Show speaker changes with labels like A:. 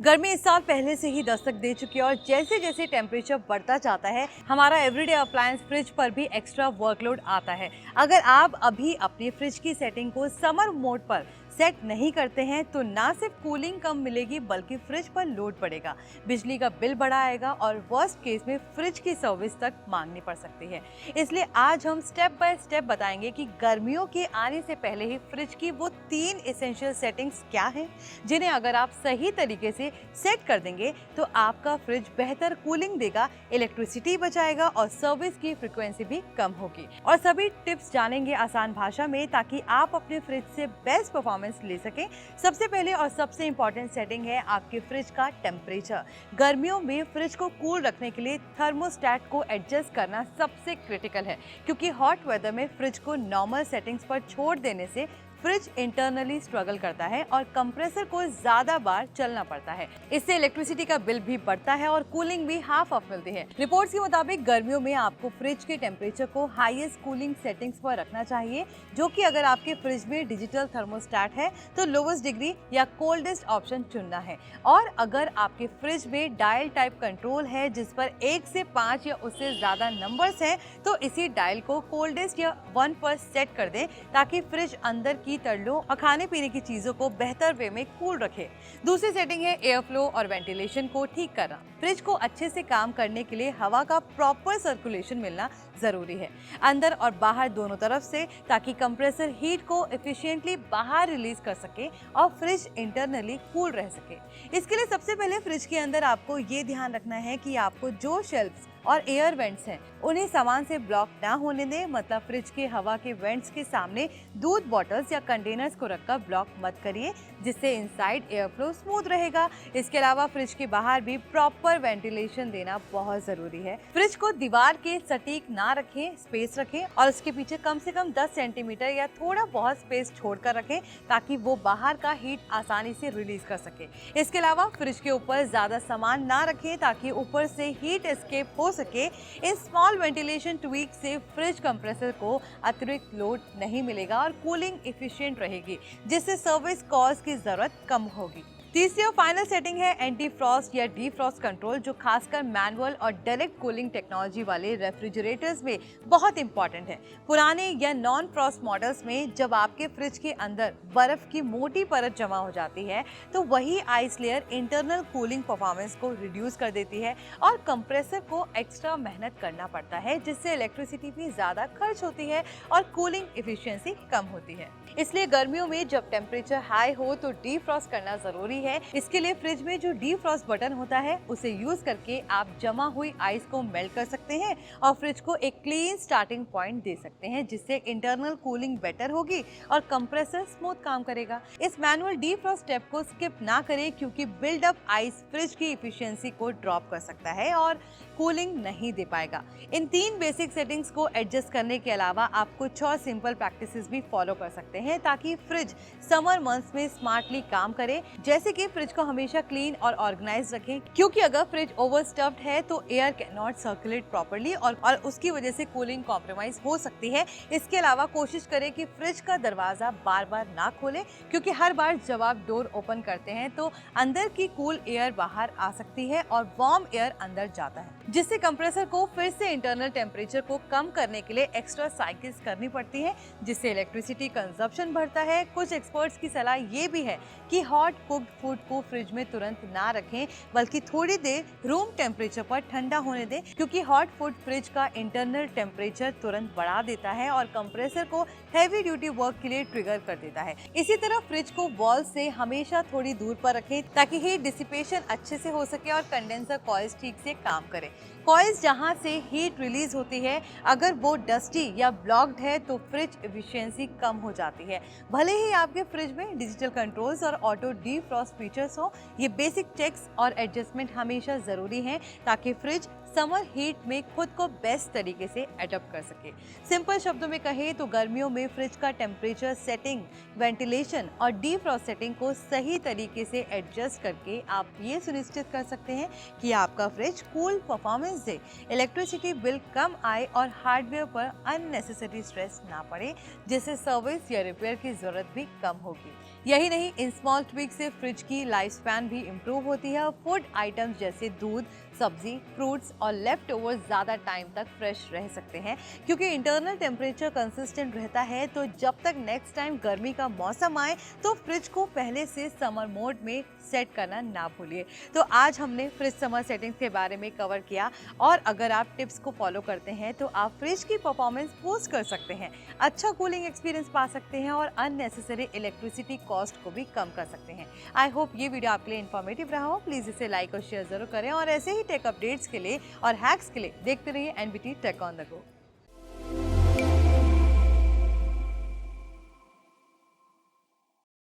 A: गर्मी इस साल पहले से ही दस्तक दे चुकी है और जैसे जैसे टेम्परेचर बढ़ता जाता है हमारा एवरीडे अप्लायंस फ्रिज पर भी एक्स्ट्रा वर्कलोड आता है। अगर आप अभी अपने फ्रिज की सेटिंग को समर मोड पर सेट नहीं करते हैं तो ना सिर्फ कूलिंग कम मिलेगी बल्कि फ्रिज पर लोड पड़ेगा, बिजली का बिल बढ़ा आएगा और वर्स्ट केस में फ्रिज की सर्विस तक मांगनी पड़ सकती है। इसलिए आज हम स्टेप बाय स्टेप बताएंगे कि गर्मियों के आने से पहले ही फ्रिज की वो 3 एसेंशियल सेटिंग्स क्या हैं जिन्हें अगर आप सही तरीके से सेट कर देंगे तो आपका फ्रिज बेहतर कूलिंग देगा, इलेक्ट्रिसिटी बचाएगा और सर्विस की फ्रीक्वेंसी भी कम होगी। और सभी टिप्स जानेंगे आसान भाषा में ताकि आप अपने फ्रिज से बेस्ट परफॉर्मेंस ले सकें। सबसे पहले और सबसे इंपॉर्टेंट सेटिंग है आपके फ्रिज का टेम्परेचर। गर्मियों में फ्रिज को कूल रखने के लिए थर्मोस्टेट को एडजस्ट करना सबसे क्रिटिकल है, क्योंकि हॉट वेदर में फ्रिज को नॉर्मल सेटिंग्स पर छोड़ देने से फ्रिज इंटरनली स्ट्रगल करता है और कंप्रेसर को ज्यादा बार चलना पड़ता है। इससे इलेक्ट्रिसिटी का बिल भी बढ़ता है और कूलिंग भी हाफ ऑफ मिलती है। रिपोर्ट्स के मुताबिक गर्मियों में आपको फ्रिज के टेम्परेचर को हाईएस्ट कूलिंग सेटिंग्स पर रखना चाहिए, जो कि अगर आपके फ्रिज में डिजिटल थर्मोस्टेट है तो लोवेस्ट डिग्री या कोल्डेस्ट ऑप्शन चुनना है। और अगर आपके फ्रिज में डायल टाइप कंट्रोल है जिस पर 1 से 5 या उससे ज्यादा नंबर्स हैं तो इसी डायल को कोल्डेस्ट या 1 पर सेट कर दें ताकि फ्रिज अंदर की तरलों और खाने पीने की चीजों को बेहतर वे में कूल रखे। दूसरी सेटिंग है एयर फ्लो और वेंटिलेशन को ठीक करना। फ्रिज को अच्छे से काम करने के लिए हवा का प्रॉपर सर्कुलेशन मिलना जरूरी है, अंदर और बाहर दोनों तरफ से, ताकि कंप्रेसर हीट को एफिशिएंटली बाहर रिलीज कर सके और फ्रिज इंटरनली कूल रह सके। इसके लिए सबसे पहले फ्रिज के अंदर आपको ये ध्यान रखना है कि आपको जो शेल्फ्स और एयर वेंट्स हैं उन्हें सामान से ब्लॉक ना होने दें। मतलब फ्रिज के हवा के वेंट्स के सामने दूध बॉटल्स या कंटेनर्स को रखकर ब्लॉक मत करिए, जिससे इनसाइड एयर फ्लो स्मूथ रहेगा। इसके अलावा फ्रिज के बाहर भी प्रॉपर वेंटिलेशन देना बहुत जरूरी है। फ्रिज को दीवार के सटीक ना रखें, स्पेस रखें और उसके पीछे कम से कम 10 सेंटीमीटर या थोड़ा बहुत स्पेस छोड़कर रखें ताकि वो बाहर का हीट आसानी से रिलीज कर सके। इसके अलावा फ्रिज के ऊपर ज्यादा सामान ना रखें ताकि ऊपर से हीट एस्केप हो सके। इन स्मॉल वेंटिलेशन ट्वीक से फ्रिज कंप्रेसर को अतिरिक्त लोड नहीं मिलेगा और कूलिंग एफिशिएंट रहेगी, जिससे सर्विस कॉस्ट की जरूरत कम होगी। तीसरी और फाइनल सेटिंग है एंटी फ्रॉस्ट या डीफ्रॉस्ट कंट्रोल, जो खासकर मैनुअल और डायरेक्ट कूलिंग टेक्नोलॉजी वाले रेफ्रिजरेटर्स में बहुत इंपॉर्टेंट है। पुराने या नॉन फ्रॉस्ट मॉडल्स में जब आपके फ्रिज के अंदर बर्फ की मोटी परत जमा हो जाती है तो वही ice layer internal cooling performance को रिड्यूस कर देती है और कंप्रेसर को एक्स्ट्रा मेहनत करना पड़ता है, जिससे इलेक्ट्रिसिटी भी ज्यादा खर्च होती है और कूलिंग एफिशिएंसी कम होती है। इसलिए गर्मियों में जब टेम्परेचर हाई हो तो डीफ्रॉस्ट करना जरूरी है। इसके लिए फ्रिज में जो डीफ्रॉस्ट बटन होता है उसे यूज करके आप जमा हुई आइस को मेल्ट कर सकते हैं और फ्रिज को एक क्लीन स्टार्टिंग पॉइंट दे सकते हैं, जिससे इंटरनल कूलिंग बेटर होगी और कंप्रेसर स्मूथ काम करेगा। इस मैनुअल डीफ्रॉस्ट स्टेप को स्किप ना करें, क्योंकि बिल्ड अप आइस फ्रिज की एफिशिएंसी को ड्रॉप कर सकता है और कूलिंग नहीं दे पाएगा। इन 3 बेसिक सेटिंग्स को एडजस्ट करने के अलावा आप कुछ और सिंपल प्रैक्टिसेस भी फॉलो कर सकते हैं ताकि फ्रिज समर मंथ्स में स्मार्टली काम करे। जैसे कि फ्रिज को हमेशा क्लीन और ऑर्गेनाइज रखें, क्योंकि अगर फ्रिज ओवरस्टफ्ड है तो air can not circulate properly और उसकी वजह से कूलिंग कॉम्प्रोमाइज हो सकती है। इसके अलावा कोशिश करें कि फ्रिज का दरवाजा बार बार ना खोलें, क्योंकि हर बार जब आप डोर ओपन करते हैं तो अंदर की कूल एयर बाहर आ सकती है और वार्म एयर अंदर जाता है, जिससे कंप्रेसर को फिर से इंटरनल टेम्परेचर को कम करने के लिए एक्स्ट्रा साइकिल्स करनी पड़ती है, जिससे इलेक्ट्रिसिटी कंजप्शन बढ़ता है। कुछ एक्सपर्ट्स की सलाह ये भी है कि हॉट कुक्ड फूड को फ्रिज में तुरंत ना रखें, बल्कि थोड़ी देर रूम टेम्परेचर पर ठंडा होने दें, क्योंकि हॉट फूड फ्रिज का इंटरनल टेम्परेचर तुरंत बढ़ा देता है और कंप्रेसर को हैवी ड्यूटी वर्क के लिए ट्रिगर कर देता है। इसी तरह फ्रिज को वॉल से हमेशा थोड़ी दूर पर रखें ताकि हीट डिसिपेशन अच्छे से हो सके और कंडेंसर कॉइल्स ठीक से काम करें। कॉइल्स जहां से हीट रिलीज होती है, अगर वो डस्टी या ब्लॉक्ड है तो फ्रिज एफिशिएंसी कम हो जाती है। भले ही आपके फ्रिज में डिजिटल कंट्रोल्स और ऑटो डीफ्रॉस्ट फीचर्स हो, ये बेसिक चेक्स और एडजस्टमेंट हमेशा जरूरी हैं ताकि फ्रिज समर हीट में खुद को बेस्ट तरीके से अडॉप्ट कर सके। सिंपल शब्दों में कहें तो गर्मियों में फ्रिज का टेम्परेचर सेटिंग, वेंटिलेशन और डीफ्रॉस्ट सेटिंग को सही तरीके से एडजस्ट करके आप ये सुनिश्चित कर सकते हैं कि आपका फ्रिज कूल परफॉर्मेंस दे, इलेक्ट्रिसिटी बिल कम आए और हार्डवेयर पर अननेसेसरी स्ट्रेस ना पड़े, जिससे सर्विस या रिपेयर की जरूरत भी कम होगी। यही नहीं, इन स्मॉल ट्विक से फ्रिज की लाइफ स्पैन भी इम्प्रूव होती है और फूड आइटम्स जैसे दूध, सब्जी, फ्रूट्स और लेफ्ट ओवर ज़्यादा टाइम तक फ्रेश रह सकते हैं, क्योंकि इंटरनल टेम्परेचर कंसिस्टेंट रहता है। तो जब तक नेक्स्ट टाइम गर्मी का मौसम आए तो फ्रिज को पहले से समर मोड में सेट करना ना भूलिए। तो आज हमने फ्रिज समर सेटिंग्स के बारे में कवर किया और अगर आप टिप्स को फॉलो करते हैं तो आप फ्रिज की परफॉर्मेंस बूस्ट कर सकते हैं, अच्छा कूलिंग एक्सपीरियंस पा सकते हैं और अननेसेसरी इलेक्ट्रिसिटी कॉस्ट को भी कम कर सकते हैं। आई होप ये वीडियो आपके लिए इन्फॉर्मेटिव रहा हो। प्लीज़ इसे लाइक और शेयर जरूर करें और ऐसे ही टेक अपडेट्स के लिए और हैक्स के लिए देखते रहिए NBT tech on the go.